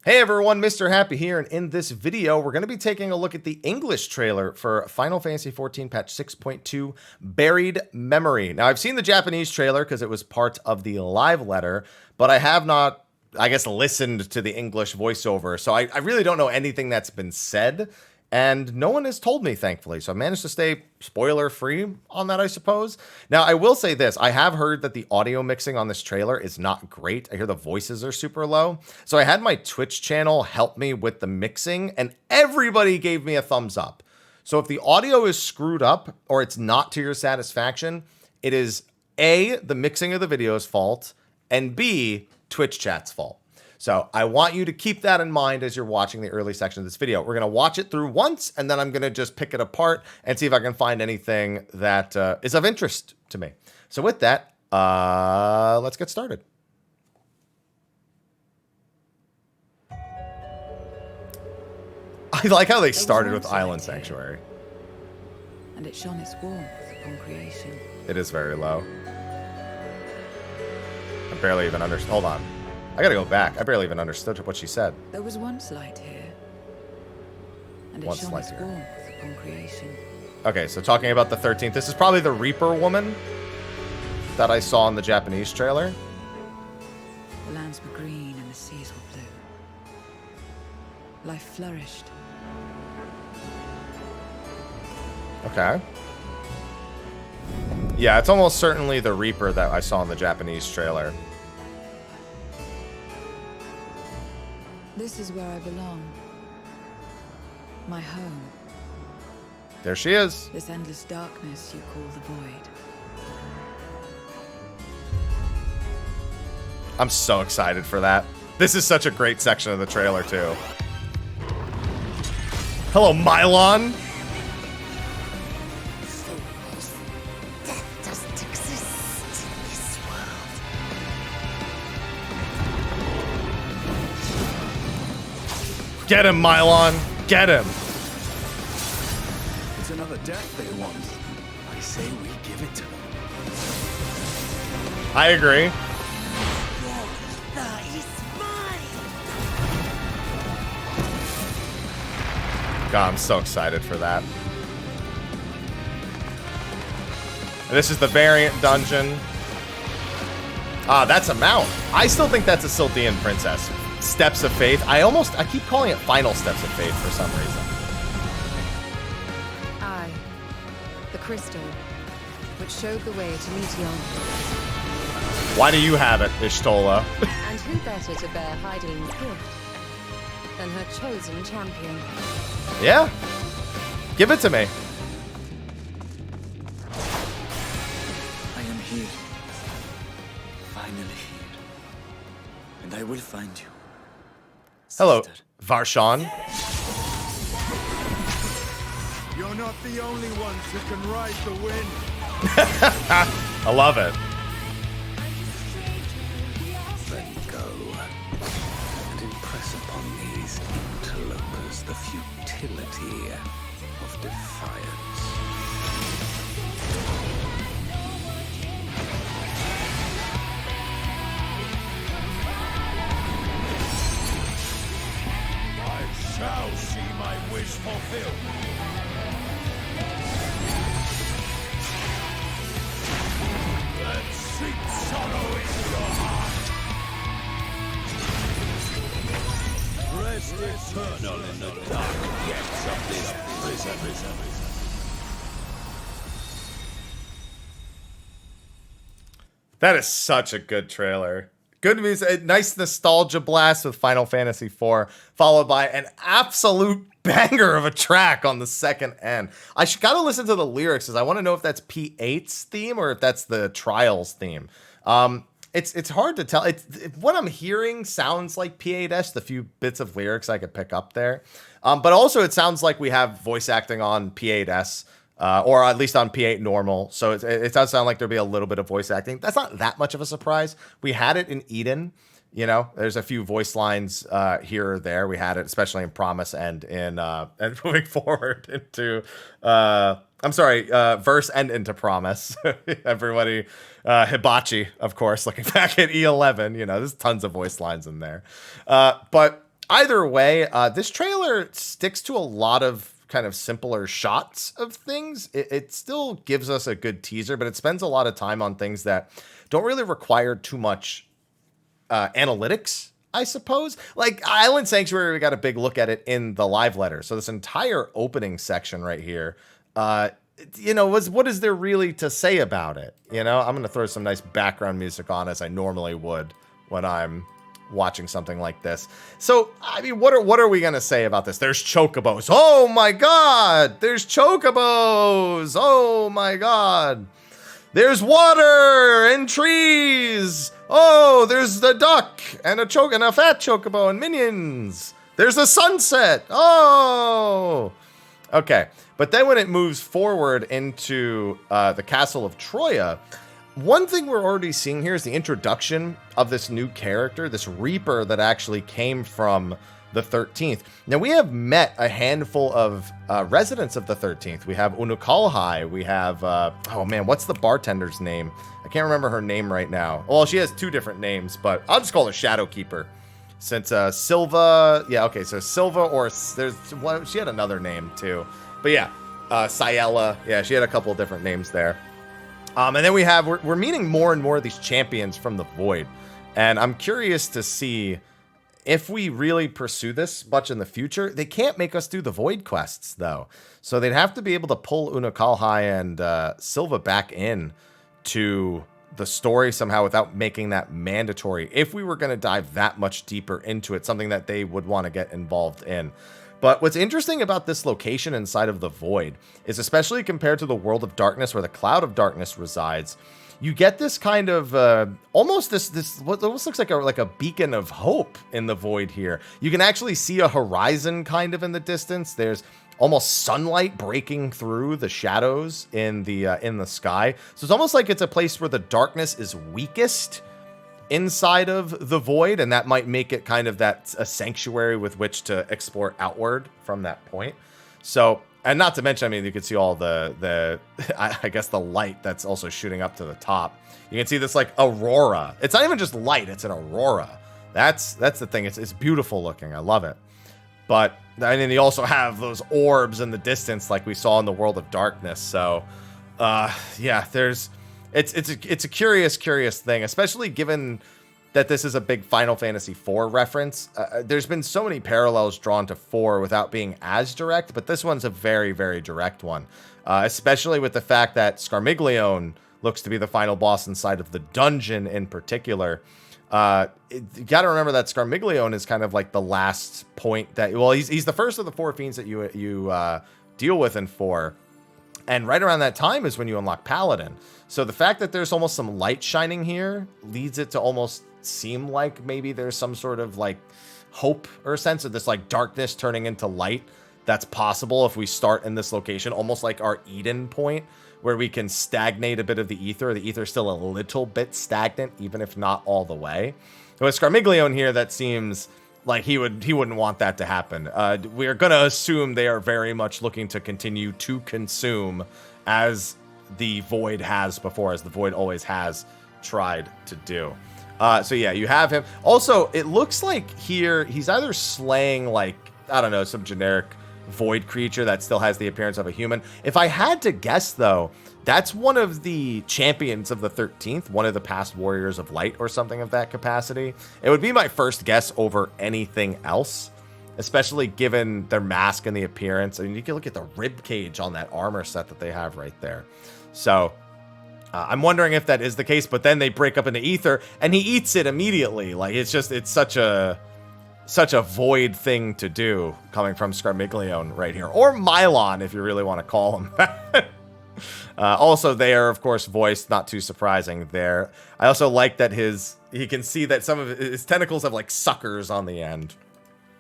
Hey everyone, Mr. Happy here, and in this video, we're going to be taking a look at the English trailer for Final Fantasy XIV Patch 6.2 Buried Memory. Now, I've seen the Japanese trailer because it was part of the live letter, but I have not, I guess, listened to the English voiceover, so I really don't know anything that's been said, and no one has told me, thankfully, so I managed to stay spoiler-free on that, I suppose. Now, I will say this. I have heard that the audio mixing on this trailer is not great. I hear the voices are super low. So I had my Twitch channel help me with the mixing, and everybody gave me a thumbs up. So if the audio is screwed up or it's not to your satisfaction, it is A, the mixing of the video's fault, and B, Twitch chat's fault. So I want you to keep that in mind as you're watching the early section of this video. We're going to watch it through once, and then I'm going to just pick it apart and see if I can find anything that is of interest to me. So with that, let's get started. I like how they started with Island Sanctuary. And it shone its warmth upon creation. It is very low. I barely even understand. Hold on. I gotta go back. I barely even understood what she said. There was once light here, and it shone its warmth upon creation. Okay, so talking about the 13th, this is probably the Reaper woman that I saw in the Japanese trailer. The lands were green and the seas were blue. Life flourished. Okay. Yeah, it's almost certainly the Reaper that I saw in the Japanese trailer. This is where I belong. My home. There she is. This endless darkness you call the void. I'm so excited for that. This is such a great section of the trailer, too. Hello, Mylon. Death doesn't exist in this world. Get him, Mylon. Get him. It's another death they want. I say we give it to them. I agree. That is mine. God, I'm so excited for that. This is the variant dungeon. Ah, that's a mount. I still think that's a Sildian princess. Steps of Faith. I keep calling it Final Steps of Faith for some reason. I, the crystal, which showed the way to Meteon. Why do you have it, Ishtola? And who better to bear Heideling's gift than her chosen champion? Yeah. Give it to me. I am here. Finally here. And I will find you. Hello, Sister. Varshan. You're not the only ones who can ride the wind. I love it. Then go and impress upon these interlopers the futility of defiance. Shall see my wish fulfilled. Let's sink sorrow into your heart. Rest eternal in the dark depths of this prison. That is such a good trailer. Good music, a nice nostalgia blast with Final Fantasy IV, followed by an absolute banger of a track on the second end. I gotta listen to the lyrics because I want to know if that's P8's theme or if that's the Trials theme. It's hard to tell. What I'm hearing sounds like P8S, the few bits of lyrics I could pick up there. But also it sounds like we have voice acting on P8S. Or at least on P8 normal. So it does sound like there'll be a little bit of voice acting. That's not that much of a surprise. We had it in Eden. You know, there's a few voice lines here or there. We had it, especially in Promise and in and moving forward into verse and into Promise. Everybody, Hibachi, of course, looking back at E11. You know, there's tons of voice lines in there. But either way, this trailer sticks to a lot of kind of simpler shots of things. It still gives us a good teaser, but it spends a lot of time on things that don't really require too much analytics, I suppose. Like Island Sanctuary, we got a big look at it in the live letter. So this entire opening section right here, what is there really to say about it? I'm going to throw some nice background music on as I normally would when I'm watching something like this. So, I mean, what are we going to say about this? There's chocobos. Oh my God. There's chocobos. Oh my God. There's water and trees. Oh, there's the duck and a fat chocobo and minions. There's a sunset. Oh, okay. But then when it moves forward into the castle of Troya, one thing we're already seeing here is the introduction of this new character, this Reaper that actually came from the 13th. Now, we have met a handful of residents of the 13th. We have Unukalhai. We have, what's the bartender's name? I can't remember her name right now. Well, she has two different names, but I'll just call her Shadowkeeper. Since Silva, so Silva, or she had another name too. But yeah, Ciela, she had a couple of different names there. And then we're meeting more and more of these champions from the Void. And I'm curious to see if we really pursue this much in the future. They can't make us do the Void quests, though. So they'd have to be able to pull Unukalhai and Silva back in to the story somehow without making that mandatory. If we were going to dive that much deeper into it, something that they would want to get involved in. But what's interesting about this location inside of the Void is, especially compared to the World of Darkness where the Cloud of Darkness resides, you get this kind of almost this what almost looks like a beacon of hope in the Void here. You can actually see a horizon kind of in the distance. There's almost sunlight breaking through the shadows in the sky. So it's almost like it's a place where the darkness is weakest inside of the Void, and that might make it kind of a sanctuary with which to explore outward from that point. So, and not to mention, I mean, you can see all the I guess the light that's also shooting up to the top. You can see this like aurora. It's not even just light, it's an aurora. That's the thing. It's beautiful looking. I love it. But I mean, you also have those orbs in the distance like we saw in the World of Darkness. So, it's a curious thing, especially given that this is a big Final Fantasy IV reference. There's been so many parallels drawn to 4 without being as direct, but this one's a very, very direct one, especially with the fact that Scarmiglione looks to be the final boss inside of the dungeon in particular. You got to remember that Scarmiglione is kind of like the last point that, well, he's the first of the 4 fiends that you deal with in 4. And right around that time is when you unlock Paladin. So the fact that there's almost some light shining here leads it to almost seem like maybe there's some sort of like hope or sense of this like darkness turning into light that's possible if we start in this location, almost like our Eden point, where we can stagnate a bit of the ether. The ether's still a little bit stagnant, even if not all the way. With Scarmiglione here, that seems like he wouldn't want that to happen. We're going to assume they are very much looking to continue to consume as the Void has before, as the Void always has tried to do. So yeah, you have him. Also, it looks like here he's either slaying like, I don't know, some generic Void creature that still has the appearance of a human. If I had to guess, though, that's one of the champions of the 13th, one of the past Warriors of Light or something of that capacity. It would be my first guess over anything else, especially given their mask and the appearance. I mean, you can look at the rib cage on that armor set that they have right there. So I'm wondering if that is the case, but then they break up into ether and he eats it immediately. Like, it's such a Void thing to do coming from Scarmiglione right here, or Mylon if you really want to call him that. Also, they are of course voiced, not too surprising there. I also like that he can see that some of his tentacles have like suckers on the end.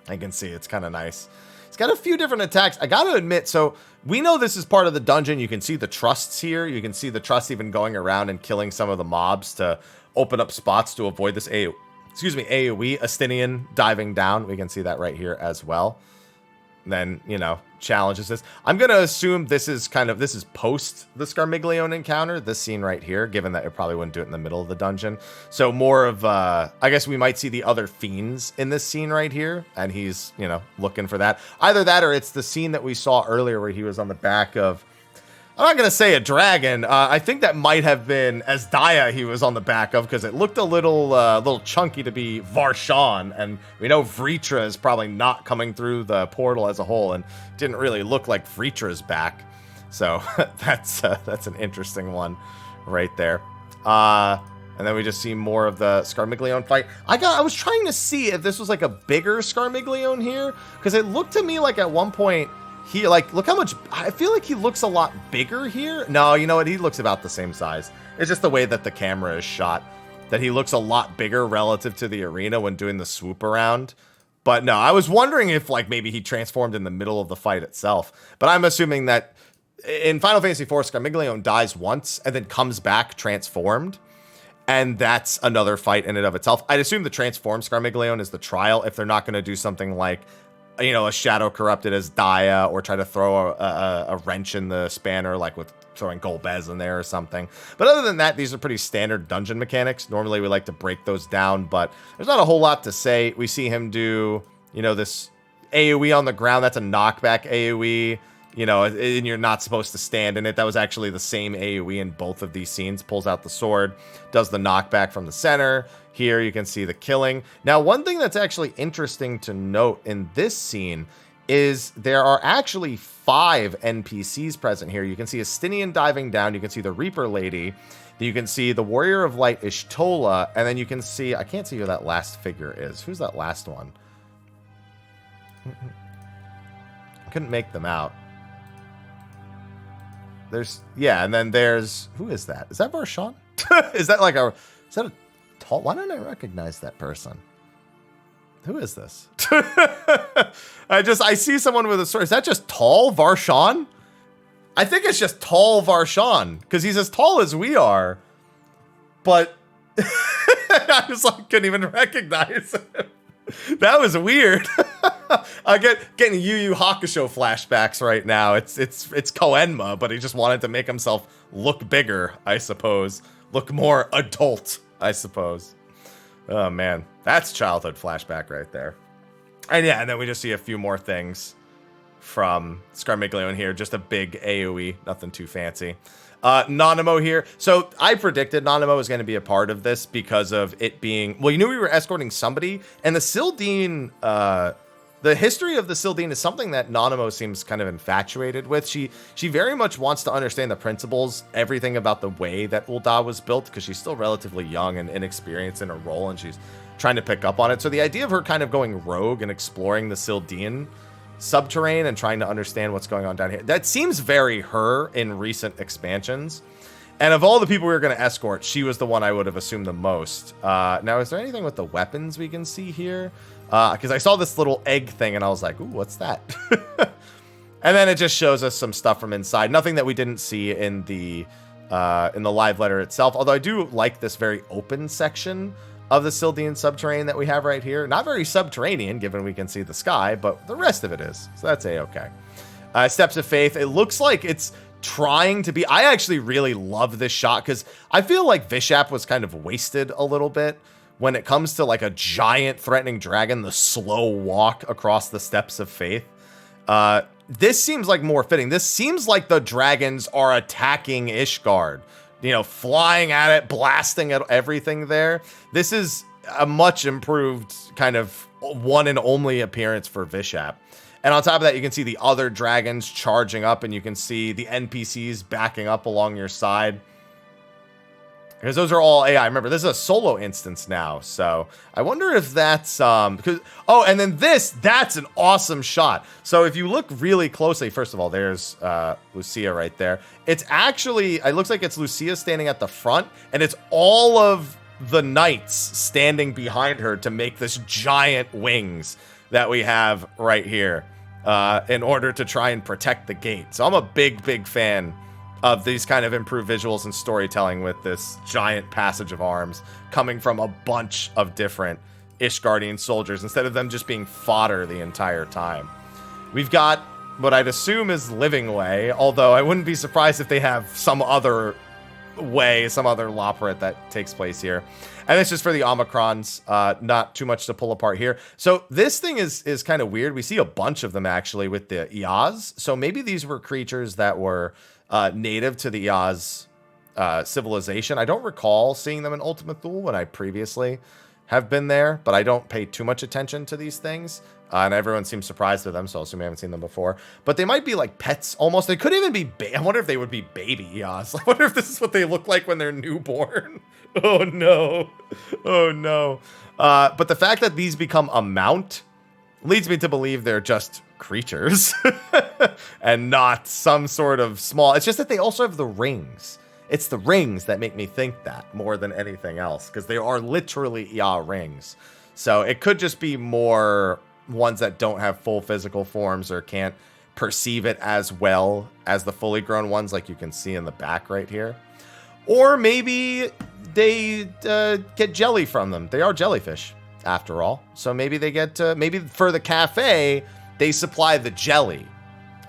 I can see it's kind of nice. He's got a few different attacks. I gotta admit, so we know this is part of the dungeon. You can see the trusts here. You can see the trusts even going around and killing some of the mobs to open up spots to avoid this AoE Astinian diving down. We can see that right here as well. then, you know, challenges this. I'm going to assume this is post the Scarmiglione encounter, this scene right here, given that it probably wouldn't do it in the middle of the dungeon. So more of, I guess we might see the other fiends in this scene right here, and he's, you know, looking for that. Either that or it's the scene that we saw earlier where he was on the back of, I'm not going to say a dragon. I think that might have been Asdaya he was on the back of, because it looked a little chunky to be Varshan, and we know Vritra is probably not coming through the portal as a whole, and didn't really look like Vritra's back. So that's an interesting one right there. And then we just see more of the Scarmiglione fight. I was trying to see if this was like a bigger Scarmiglione here, because it looked to me like at one point, he, like, look how much, I feel like he looks a lot bigger here. No, you know what? He looks about the same size. It's just the way that the camera is shot, that he looks a lot bigger relative to the arena when doing the swoop around. But no, I was wondering if, like, maybe he transformed in the middle of the fight itself. But I'm assuming that in Final Fantasy IV, Scarmiglione dies once and then comes back transformed. And that's another fight in and of itself. I'd assume the transformed Scarmiglione is the trial if they're not going to do something like, you know, a shadow corrupted Asdaya, or try to throw a wrench in the spanner, like with throwing Golbez in there or something. But other than that, these are pretty standard dungeon mechanics. Normally we like to break those down, but there's not a whole lot to say. We see him do, you know, this AoE on the ground. That's a knockback AoE, you know, and you're not supposed to stand in it. That was actually the same AoE in both of these scenes. Pulls out the sword, does the knockback from the center. Here you can see the killing. Now, one thing that's actually interesting to note in this scene is there are actually 5 NPCs present here. You can see Estinian diving down. You can see the Reaper Lady. You can see the Warrior of Light, Ishtola. And then you can see, I can't see who that last figure is. Who's that last one? I couldn't make them out. There's, yeah, and then there's, who is that? Is that Varshan? Is that like a, is that a tall? Why don't I recognize that person? Who is this? I see someone with a sword. Is that just tall Varshan? I think it's just tall Varshan, because he's as tall as we are. But I just like couldn't even recognize him. That was weird. I getting Yu Yu Hakusho flashbacks right now. It's Koenma, but he just wanted to make himself look bigger, I suppose. Look more adult, I suppose. Oh man, that's childhood flashback right there. And yeah, and then we just see a few more things from Scarmiglione here. Just a big AoE, nothing too fancy. Nanamo here. So I predicted Nanamo was going to be a part of this because of it being, well, you knew we were escorting somebody, and the Sildine, the history of the Sildine is something that Nanamo seems kind of infatuated with. She very much wants to understand the principles, everything about the way that Ul'dah was built, because she's still relatively young and inexperienced in her role, and she's trying to pick up on it. So the idea of her kind of going rogue and exploring the Sildine subterranean and trying to understand what's going on down here, that seems very her in recent expansions. And of all the people we were going to escort, she was the one I would have assumed the most. Now, is there anything with the weapons we can see here? Because I saw this little egg thing and I was like, ooh, what's that? And then it just shows us some stuff from inside. Nothing that we didn't see in the live letter itself. Although I do like this very open section of the Sildine subterranean that we have right here. Not very subterranean, given we can see the sky, but the rest of it is. So that's A-okay. Steps of Faith. It looks like it's trying to be... I actually really love this shot, because I feel like Vishap was kind of wasted a little bit when it comes to like a giant threatening dragon, the slow walk across the Steps of Faith. This seems like more fitting. This seems like the dragons are attacking Ishgard. You know, flying at it, blasting at everything there. This is a much improved kind of one and only appearance for Vishap. And on top of that, you can see the other dragons charging up, and you can see the NPCs backing up along your side. Because those are all AI. Remember, this is a solo instance now. So I wonder if that's... because and then that's an awesome shot. So if you look really closely, first of all, there's Lucia right there. It's actually... It looks like it's Lucia standing at the front, and it's all of the knights standing behind her to make this giant wings that we have right here in order to try and protect the gate. So I'm a big, big fan of these kind of improved visuals and storytelling with this giant passage of arms coming from a bunch of different Ishgardian soldiers instead of them just being fodder the entire time. We've got what I'd assume is Living Way, although I wouldn't be surprised if they have some other way, some other Loporrit that takes place here. And it's just for the Omicrons, not too much to pull apart here. So this thing is kind of weird. We see a bunch of them actually with the Iaz. So maybe these were creatures that were native to the Iaz civilization. I don't recall seeing them in Ultimate Thule when I previously have been there, but I don't pay too much attention to these things. And everyone seems surprised with them, so I assume I haven't seen them before. But they might be like pets almost. They could even be, I wonder if they would be baby Iaz. I wonder if this is what they look like when they're newborn. Oh no. Oh no. But the fact that these become a mount leads me to believe they're just creatures and not some sort of small. It's just that they also have the rings. It's the rings that make me think that more than anything else, because they are literally rings. So it could just be more ones that don't have full physical forms or can't perceive it as well as the fully grown ones, like you can see in the back right here. Or maybe they get jelly from them. They are jellyfish, after all. So maybe they get, maybe for the cafe, they supply the jelly.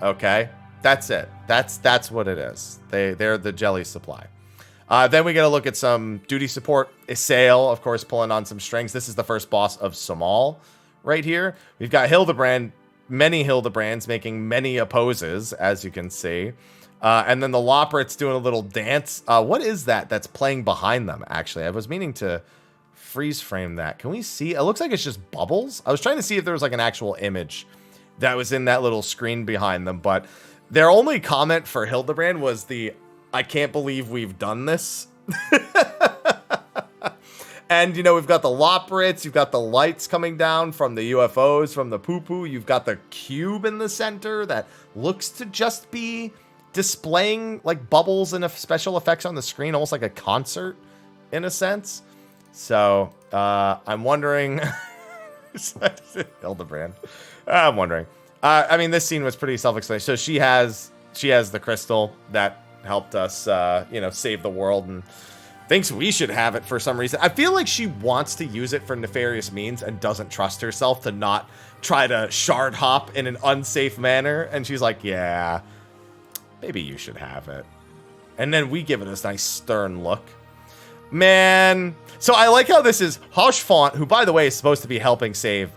Okay, that's it. That's what it is. They're the jelly supply. Then we get a look at some duty support. Isael, of course, pulling on some strings. This is the first boss of Samal right here. We've got Hildebrand, many Hildebrands making many opposes, as you can see. And then the Loporrit's doing a little dance. What is that that's playing behind them, actually? I was meaning to freeze frame that. Can we see? It looks like it's just bubbles. I was trying to see if there was like an actual image that was in that little screen behind them, but their only comment for Hildebrand was the, I can't believe we've done this. And, you know, we've got the Loporrits, you've got the lights coming down from the UFOs, from the poo-poo. You've got the cube in the center that looks to just be displaying, like, bubbles and special effects on the screen, almost like a concert, in a sense. So, I'm wondering... Hildebrand. I'm wondering. I mean, this scene was pretty self-explanatory. So she has the crystal that helped us, you know, save the world, and thinks we should have it for some reason. I feel like she wants to use it for nefarious means and doesn't trust herself to not try to shard hop in an unsafe manner. And she's like, yeah, maybe you should have it. And then we give it a nice stern look. Man. So I like how this is Hoshfont, who, by the way, is supposed to be helping save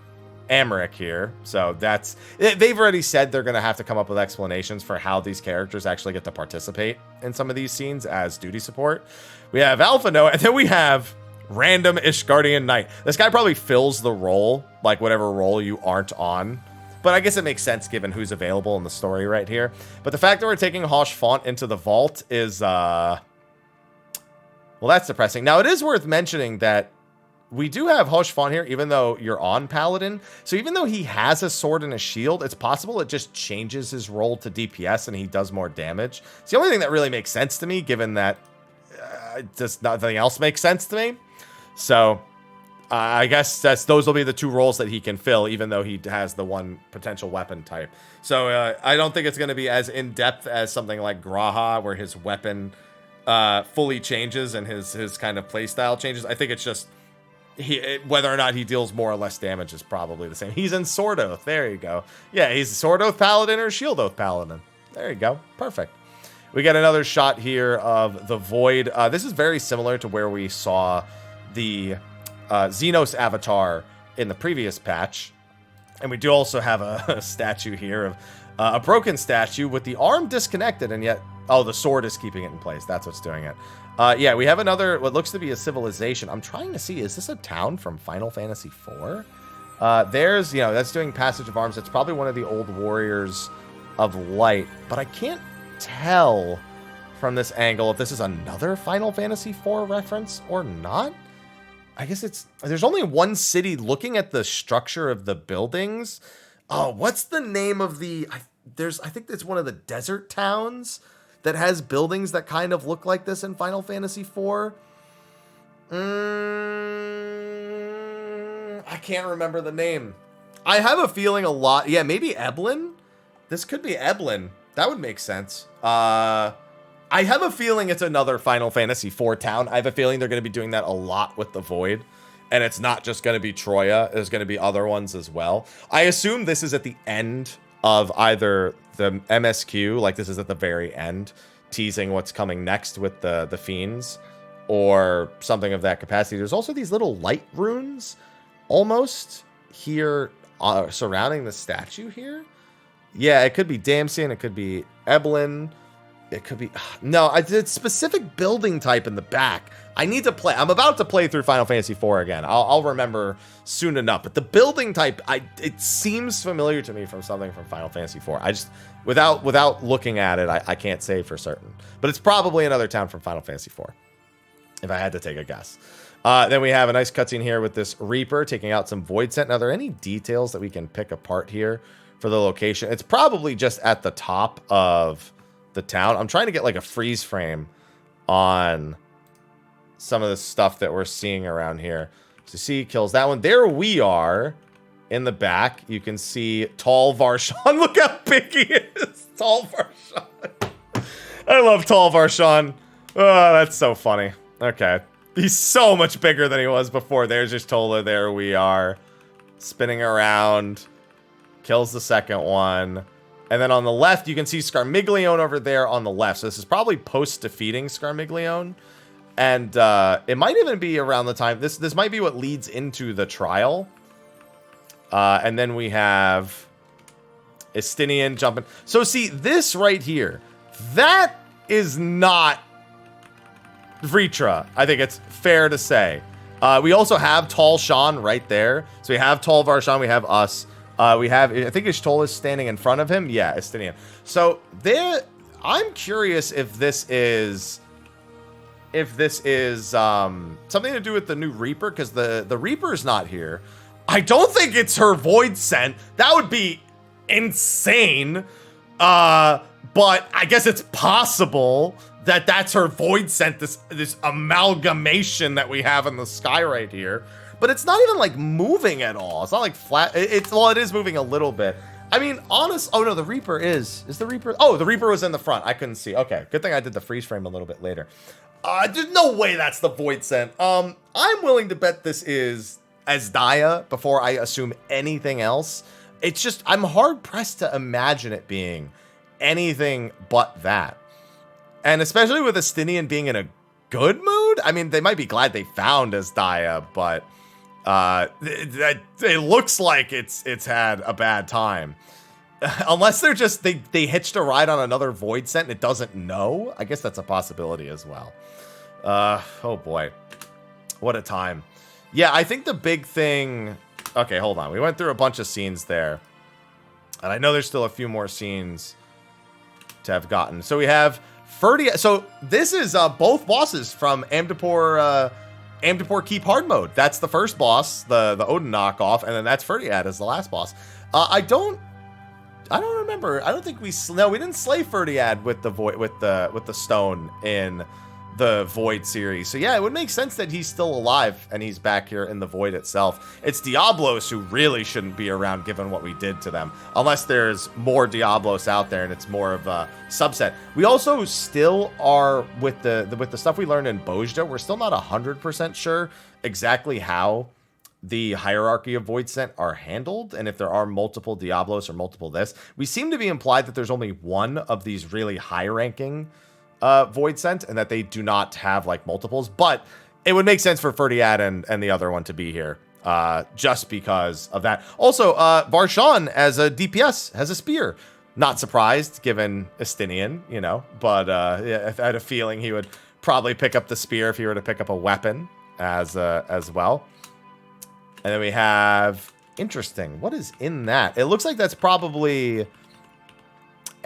Amaric here. So that's, they've already said they're going to have to come up with explanations for how these characters actually get to participate in some of these scenes as duty support. We have Alpha Noah, and then we have random Ishgardian Knight. This guy probably fills the role, like whatever role you aren't on. But I guess it makes sense given who's available in the story right here. But the fact that we're taking Hoshfont into the vault is, well, that's depressing. Now, it is worth mentioning that we do have Hoshfont here, even though you're on Paladin. So even though he has a sword and a shield, it's possible it just changes his role to DPS and he does more damage. It's the only thing that really makes sense to me, given that just nothing else makes sense to me. So I guess those will be the two roles that he can fill, even though he has the one potential weapon type. So I don't think it's going to be as in-depth as something like Graha, where his weapon fully changes and his kind of playstyle changes. I think it's just whether or not he deals more or less damage is probably the same. He's in Sword Oath. There you go. Yeah, he's a Sword Oath Paladin or Shield Oath Paladin. There you go. Perfect. We get another shot here of the Void. This is very similar to where we saw the Xenos avatar in the previous patch. And we do also have a statue here of a broken statue with the arm disconnected, and yet, oh, the sword is keeping it in place. That's what's doing it. Yeah, we have another, what looks to be a civilization. I'm trying to see, is this a town from Final Fantasy IV? There's, you know, that's doing Passage of Arms. It's probably one of the old Warriors of Light, but I can't tell from this angle if this is another Final Fantasy IV reference or not. I guess there's only one city. Looking at the structure of the buildings. Oh, what's the name of the, I think it's one of the desert towns that has buildings that kind of look like this in Final Fantasy IV. I can't remember the name. I have a feeling a lot. Yeah, maybe Eblin? This could be Eblin. That would make sense. I have a feeling it's another Final Fantasy IV town. I have a feeling they're going to be doing that a lot with the Void. And it's not just going to be Troya. There's going to be other ones as well. I assume this is at the end of either the MSQ, like this is at the very end, teasing what's coming next with the fiends, or something of that capacity. There's also these little light runes almost here surrounding the statue here. Yeah, it could be Damsian, it could be Eblin, it could be... No, it's specific building type in the back. I need to play... I'm about to play through Final Fantasy IV again. I'll remember soon enough. But the building type, it seems familiar to me from something from Final Fantasy IV. I just... Without looking at it, I can't say for certain. But it's probably another town from Final Fantasy IV, if I had to take a guess. Then we have a nice cutscene here with this Reaper taking out some Void Scent. Now, are there any details that we can pick apart here for the location? It's probably just at the top of the town. I'm trying to get like a freeze frame on some of the stuff that we're seeing around here. So see, kills that one. There we are in the back. You can see Tall Varshan. Look how big he is. Tall Varshan. I love Tall Varshan. Oh, that's so funny. Okay. He's so much bigger than he was before. There's just Tola. There we are. Spinning around. Kills the second one. And then on the left, you can see Scarmiglione over there on the left. So this is probably post-defeating Scarmiglione. And it might even be around the time... This might be what leads into the trial. And then we have Estinian jumping. So see, this right here, that is not Vritra. I think it's fair to say. We also have Tall Shan right there. So we have Tall Varshan, we have us. We have, I think Ishtola is standing in front of him. Yeah, Estinian. So there, I'm curious if this is something to do with the new Reaper, because the Reaper's not here. I don't think it's her Void Scent. That would be insane. But I guess it's possible that that's her Void Scent, this amalgamation that we have in the sky right here. But it's not even like moving at all. It's not like flat. Well, it is moving a little bit. I mean, oh no, the Reaper is the Reaper. Oh, the Reaper was in the front. I couldn't see. Okay, good thing I did the freeze frame a little bit later. There's no way that's the Void Scent. I'm willing to bet this is Azdia before I assume anything else. It's just, I'm hard pressed to imagine it being anything but that. And especially with Estinian being in a good mood. I mean, they might be glad they found Azdia, but it looks like it's had a bad time. Unless they're just, they hitched a ride on another Void Scent and it doesn't know. I guess that's a possibility as well. Oh boy. What a time. Yeah, I think the big thing... Okay, hold on. We went through a bunch of scenes there. And I know there's still a few more scenes to have gotten. So we have Ferdia. So this is both bosses from Amdapur Keep Hard Mode. That's the first boss, the Odin knockoff, and then that's Ferdiad as the last boss. I don't remember. I don't think we didn't slay Ferdiad with the void with the stone in the Void series. So yeah, it would make sense that he's still alive and he's back here in the Void itself. It's Diablos who really shouldn't be around given what we did to them, unless there's more Diablos out there and it's more of a subset. We also still are with the stuff we learned in Bojda. We're still not 100% sure exactly how the hierarchy of Void Scent are handled, and if there are multiple Diablos or multiple this. We seem to be implied that there's only one of these really high-ranking Void Scent, and that they do not have like multiples, but it would make sense for Ferdiad and the other one to be here, just because of that. Also, Varshan as a DPS has a spear. Not surprised given Estinian, you know, but yeah, I had a feeling he would probably pick up the spear if he were to pick up a weapon as well. And then we have, interesting, what is in that? It looks like that's probably,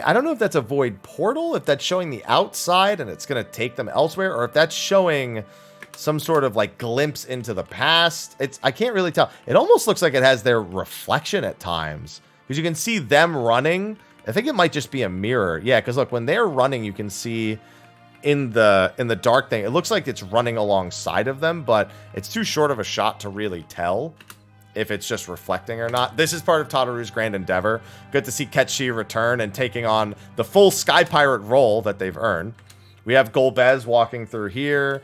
I don't know if that's a void portal, if that's showing the outside and it's going to take them elsewhere, or if that's showing some sort of like glimpse into the past. I can't really tell. It almost looks like it has their reflection at times, because you can see them running. I think it might just be a mirror. Yeah, because look, when they're running, you can see in the dark thing, it looks like it's running alongside of them, but it's too short of a shot to really tell if it's just reflecting or not. This is part of Tataru's grand endeavor. Good to see Ketchi return and taking on the full Sky Pirate role that they've earned. We have Golbez walking through here.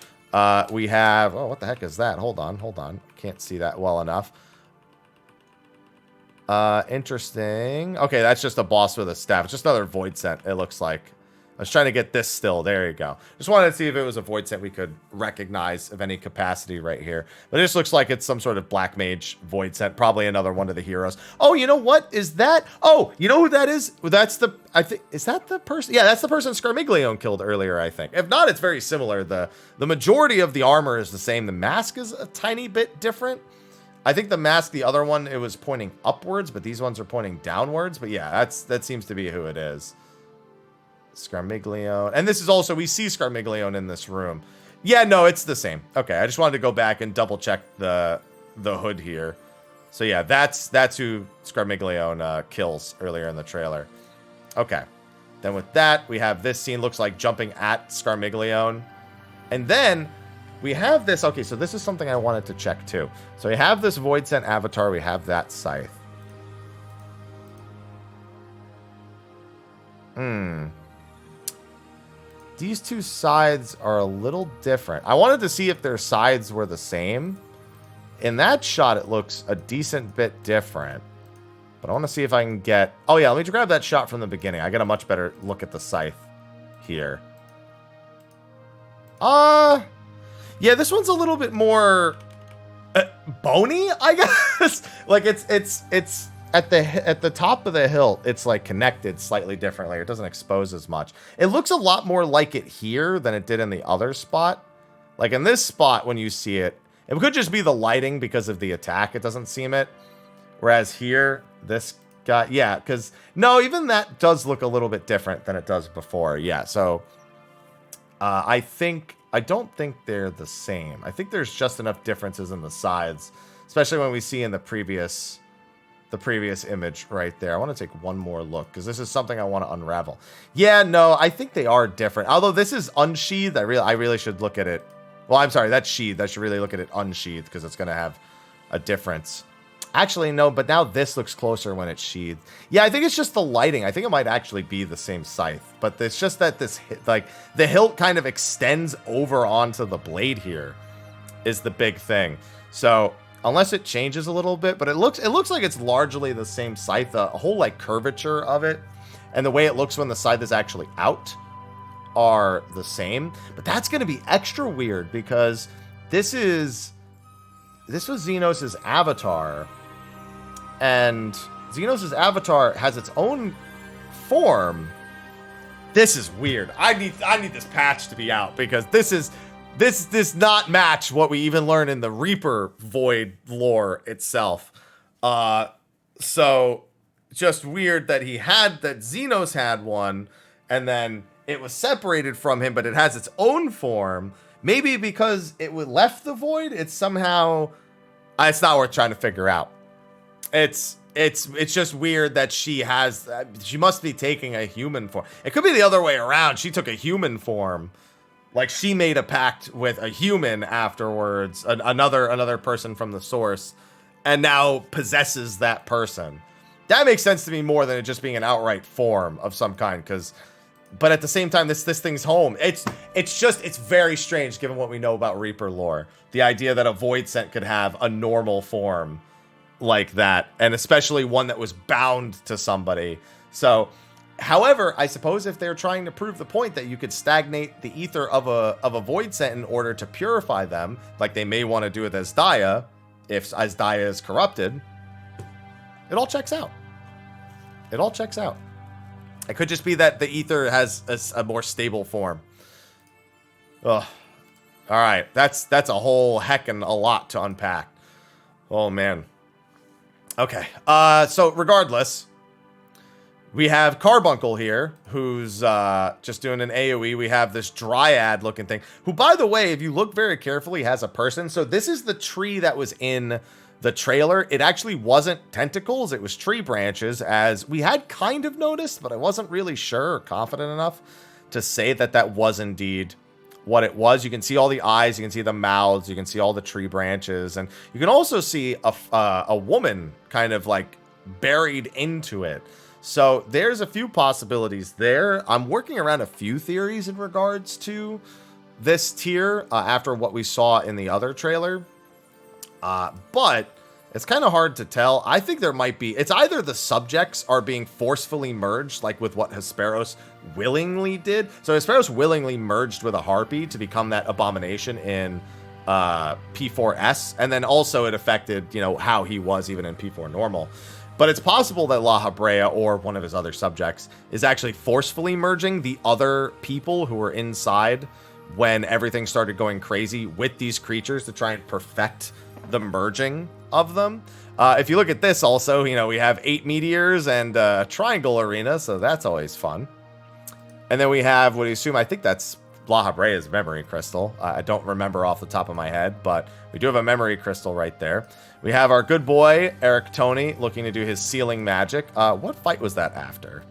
We have, oh, what the heck is that? Hold on. Can't see that well enough. Interesting. Okay, that's just a boss with a staff. It's just another void scent, it looks like. I was trying to get this still. There you go. Just wanted to see if it was a void scent we could recognize of any capacity right here. But it just looks like it's some sort of black mage void scent. Probably another one of the heroes. Oh, you know what? Is that? Oh, you know who that is? That's the, I think, is that the person? Yeah, that's the person Scarmiglione killed earlier, I think. If not, it's very similar. The majority of the armor is the same. The mask is a tiny bit different. I think the mask, the other one, it was pointing upwards, but these ones are pointing downwards. But yeah, that seems to be who it is. Scarmiglione. And this is also, we see Scarmiglione in this room. Yeah, no, it's the same. Okay, I just wanted to go back and double check the hood here. So yeah, that's who Scarmiglione kills earlier in the trailer. Okay. Then with that, we have this scene looks like jumping at Scarmiglione. And then we have this, okay, so this is something I wanted to check too. So we have this Void Scent avatar, we have that scythe. These two sides are a little different. I wanted to see if their sides were the same. In that shot, it looks a decent bit different. But I want to see if I can get... Oh, yeah, let me grab that shot from the beginning. I get a much better look at the scythe here. Yeah, this one's a little bit more... bony, I guess? Like, it's at the top of the hilt, it's like connected slightly differently. It doesn't expose as much. It looks a lot more like it here than it did in the other spot. Like in this spot, when you see it, it could just be the lighting because of the attack. It doesn't seem it. Whereas here, this guy, yeah, because no, even that does look a little bit different than it does before. Yeah, so I don't think they're the same. I think there's just enough differences in the sides, especially when we see in the previous image right there. I want to take one more look because this is something I want to unravel. Yeah, no, I think they are different. Although this is unsheathed, I really should look at it. Well, I'm sorry, that's sheathed. I should really look at it unsheathed because it's going to have a difference. Actually, no, but now this looks closer when it's sheathed. Yeah, I think it's just the lighting. I think it might actually be the same scythe, but it's just that this, like, the hilt kind of extends over onto the blade here is the big thing. So unless it changes a little bit, but it looks like it's largely the same scythe. A whole like curvature of it and the way it looks when the scythe is actually out are the same. But that's going to be extra weird because this was Xenos' avatar, and Xenos' avatar has its own form. This is weird. I need this patch to be out because this does not match what we even learn in the Reaper Void lore itself. So just weird that Xenos had one, and then it was separated from him, but it has its own form. Maybe because it left the void, it's somehow... it's not worth trying to figure out. It's just weird that she must be taking a human form. It could be the other way around. She took a human form. Like, she made a pact with a human afterwards, another person from the source, and now possesses that person. That makes sense to me more than it just being an outright form of some kind, but at the same time, this thing's home. It's very strange given what we know about Reaper lore. The idea that a Void Scent could have a normal form like that, and especially one that was bound to somebody. So, however, I suppose if they're trying to prove the point that you could stagnate the ether of a Void Scent in order to purify them, like they may want to do with Asdaya, if Asdaya is corrupted, it all checks out. It all checks out. It could just be that the ether has a more stable form. Ugh. All right, that's a whole heckin' a lot to unpack. Oh man. Okay. So regardless, we have Carbuncle here, who's just doing an AoE. We have this dryad looking thing, who, by the way, if you look very carefully, has a person. So this is the tree that was in the trailer. It actually wasn't tentacles, it was tree branches, as we had kind of noticed, but I wasn't really sure or confident enough to say that was indeed what it was. You can see all the eyes, you can see the mouths, you can see all the tree branches, and you can also see a woman kind of like buried into it. So there's a few possibilities there. I'm working around a few theories in regards to this tier after what we saw in the other trailer. But It's kind of hard to tell. I think there might be, it's either the subjects are being forcefully merged, like with what Hesperos willingly did. So Hesperos willingly merged with a harpy to become that abomination in P4S, and then also it affected, you know, how he was even in P4 normal. But it's possible that La Habrea or one of his other subjects is actually forcefully merging the other people who were inside when everything started going crazy with these creatures to try and perfect the merging of them. If you look at this also, you know, we have 8 meteors and a triangle arena, so that's always fun. And then we have, what do you assume? I think that's La Habrea's memory crystal. I don't remember off the top of my head, but we do have a memory crystal right there. We have our good boy, Eric Tony, looking to do his sealing magic. What fight was that after?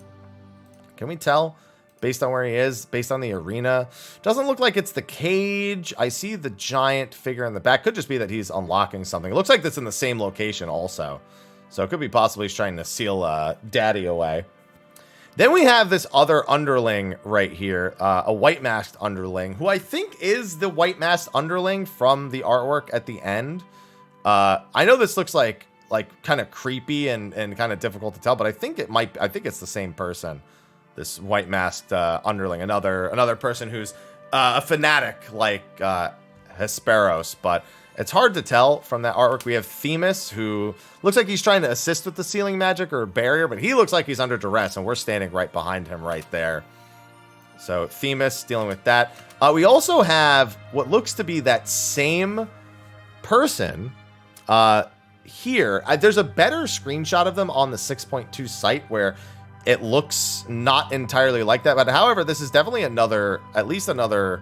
Can we tell? Based on where he is, based on the arena. Doesn't look like it's the cage. I see the giant figure in the back. Could just be that he's unlocking something. It looks like that's in the same location also. So it could be possibly he's trying to seal Daddy away. Then we have this other underling right here, a white masked underling, who I think is the white masked underling from the artwork at the end. I know this looks like kind of creepy and kind of difficult to tell, but I think it's the same person. This white masked underling, another person who's a fanatic like Hesperos, but it's hard to tell from that artwork. We have Themis, who looks like he's trying to assist with the sealing magic or barrier, but he looks like he's under duress, and we're standing right behind him right there. So Themis dealing with that. We also have what looks to be that same person here. There's a better screenshot of them on the 6.2 site where it looks not entirely like that, but however, this is definitely at least another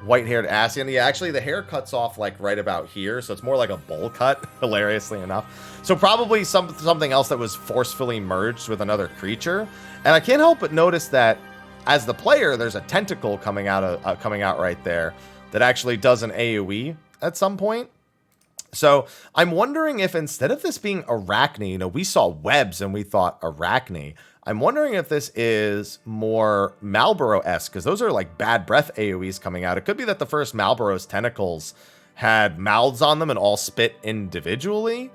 white-haired Ascian. Yeah, actually, the hair cuts off like right about here, so it's more like a bowl cut, hilariously enough. So probably something else that was forcefully merged with another creature. And I can't help but notice that as the player, there's a tentacle coming out right there that actually does an AoE at some point. So I'm wondering if instead of this being Arachne, you know, we saw webs and we thought Arachne. I'm wondering if this is more Malboro-esque, because those are like bad breath AoEs coming out. It could be that the first Malboro's tentacles had mouths on them and all spit individually.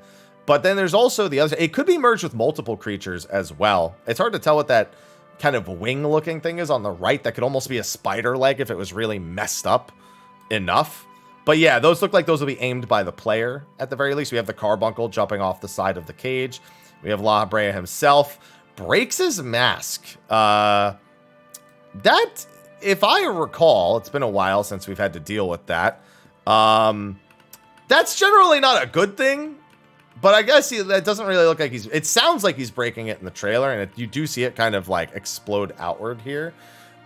But then there's also the other. It could be merged with multiple creatures as well. It's hard to tell what that kind of wing-looking thing is on the right. That could almost be a spider leg if it was really messed up enough. But yeah, those look like those will be aimed by the player at the very least. We have the carbuncle jumping off the side of the cage. We have La Habrea himself. Breaks his mask. That, if I recall, it's been a while since we've had to deal with that. That's generally not a good thing, but I guess that doesn't really look like it sounds like he's breaking it in the trailer, and you do see it kind of like explode outward here.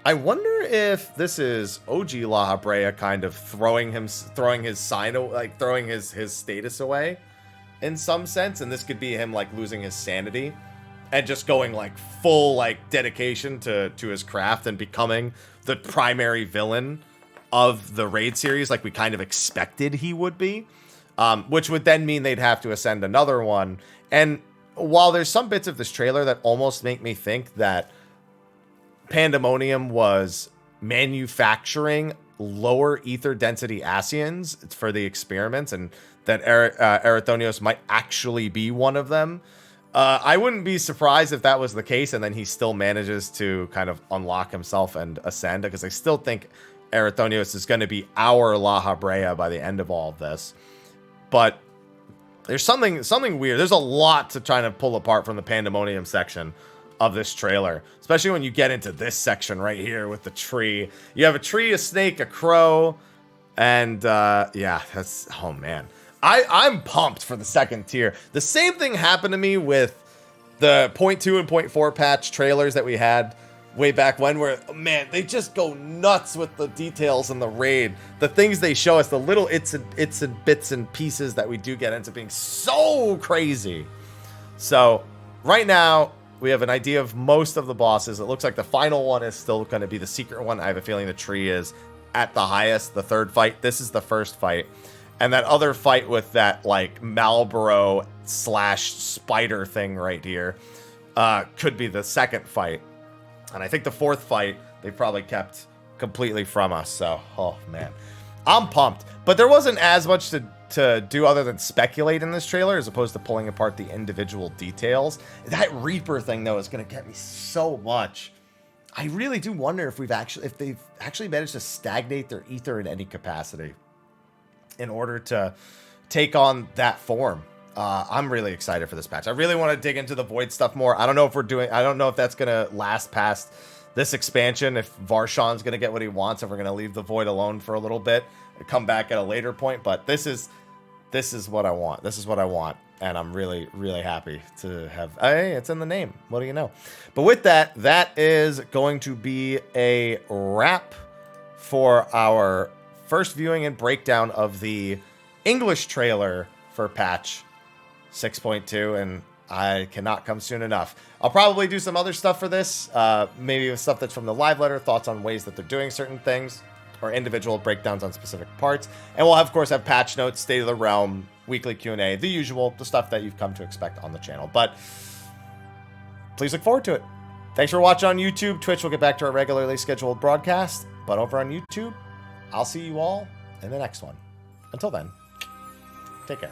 I wonder if this is OG La Habrea kind of throwing his sign, like throwing his status away in some sense, and this could be him like losing his sanity and just going like full like dedication to his craft and becoming the primary villain of the raid series like we kind of expected he would be, which would then mean they'd have to ascend another one. And while there's some bits of this trailer that almost make me think that Pandemonium was manufacturing lower ether density Ascians for the experiments, and that Erythonios might actually be one of them, I wouldn't be surprised if that was the case, and then he still manages to kind of unlock himself and ascend, because I still think Erythonios is going to be our La Habrea by the end of all of this. But there's something weird. There's a lot to try to pull apart from the Pandemonium section of this trailer, especially when you get into this section right here with the tree. You have a tree, a snake, a crow, and yeah, that's, oh man. I'm pumped for the second tier. The same thing happened to me with the 0.2 and 0.4 patch trailers that we had way back when, where, man, they just go nuts with the details in the raid. The things they show us, the little its and bits and pieces that we do get into being so crazy. So right now, we have an idea of most of the bosses. It looks like the final one is still going to be the secret one. I have a feeling the tree is at the highest, the third fight. This is the first fight. And that other fight with that, like, Malboro / spider thing right here could be the second fight. And I think the fourth fight, they probably kept completely from us. So, oh, man. I'm pumped. But there wasn't as much to to do other than speculate in this trailer as opposed to pulling apart the individual details. That Reaper thing, though, is going to get me so much. I really do wonder if they've actually managed to stagnate their ether in any capacity in order to take on that form. I'm really excited for this patch. I really want to dig into the Void stuff more. I don't know if that's going to last past this expansion, if Varshan's going to get what he wants, if we're going to leave the Void alone for a little bit and come back at a later point. But this is what I want. This is what I want. And I'm really, really happy to have... Hey, it's in the name. What do you know? But with that, that is going to be a wrap for our first viewing and breakdown of the English trailer for patch 6.2. And I cannot come soon enough. I'll probably do some other stuff for this. Maybe with stuff that's from the live letter, thoughts on ways that they're doing certain things, or individual breakdowns on specific parts. And we'll, of course, have patch notes, State of the Realm, weekly Q&A, the usual, the stuff that you've come to expect on the channel. But please look forward to it. Thanks for watching on YouTube. Twitch will get back to our regularly scheduled broadcast. But over on YouTube, I'll see you all in the next one. Until then, take care.